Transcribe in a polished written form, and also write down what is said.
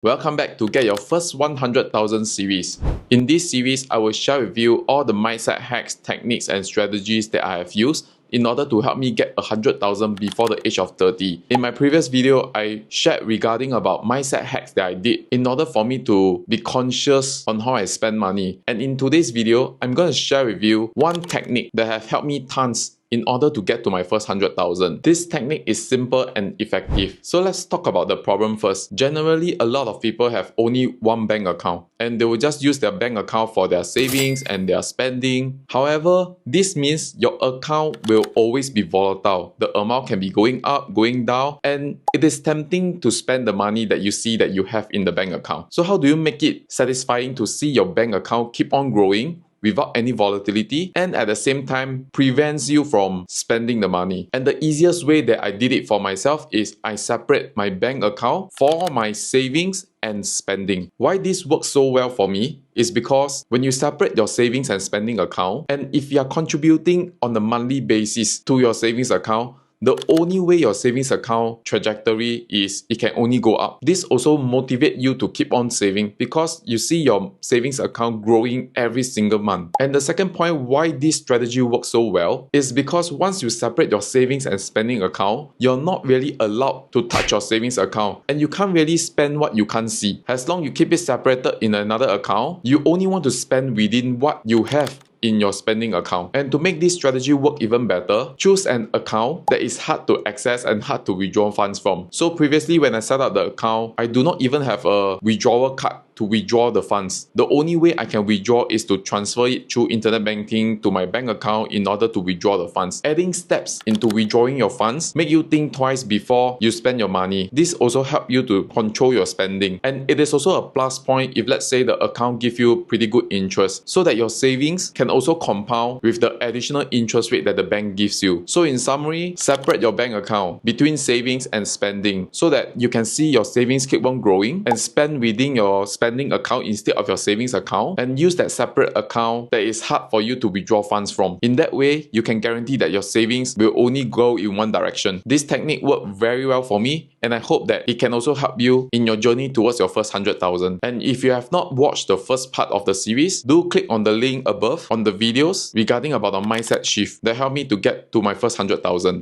Welcome back to get your first 100,000 series. In this series, I will share with you all the mindset hacks, techniques and strategies that I have used in order to help me get 100,000 before the age of 30. In my previous video, I shared regarding about mindset hacks that I did in order for me to be conscious on how I spend money. And in today's video, I'm going to share with you one technique that have helped me tons in order to get to my first 100,000. This technique is simple and effective. So let's talk about the problem first. Generally, a lot of people have only one bank account and they will just use their bank account for their savings and their spending. However, this means your account will always be volatile. The amount can be going up, going down, and it is tempting to spend the money that you see that you have in the bank account. So how do you make it satisfying to see your bank account keep on growing without any volatility and at the same time prevents you from spending the money? And the easiest way that I did it for myself is I separate my bank account for my savings and spending. Why this works so well for me is because when you separate your savings and spending account, and if you are contributing on a monthly basis to your savings account, the only way your savings account trajectory is it can only go up. This also motivates you to keep on saving because you see your savings account growing every single month. And the second point why this strategy works so well is because once you separate your savings and spending account, you're not really allowed to touch your savings account and you can't really spend what you can't see. As long as you keep it separated in another account, you only want to spend within what you have in your spending account. And to make this strategy work even better, choose an account that is hard to access and hard to withdraw funds from. So previously when I set up the account, I do not even have a withdrawal card to withdraw the funds. The only way I can withdraw is to transfer it through internet banking to my bank account in order to withdraw the funds. Adding steps into withdrawing your funds make you think twice before you spend your money. This also helps you to control your spending. And it is also a plus point if let's say the account gives you pretty good interest so that your savings can also compound with the additional interest rate that the bank gives you. So in summary, separate your bank account between savings and spending so that you can see your savings keep on growing and spend within your spending account instead of your savings account, and use that separate account that is hard for you to withdraw funds from. In that way, you can guarantee that your savings will only go in one direction. This technique worked very well for me and I hope that it can also help you in your journey towards your first 100,000. And if you have not watched the first part of the series, do click on the link above on the videos regarding about the mindset shift that helped me to get to my first 100,000.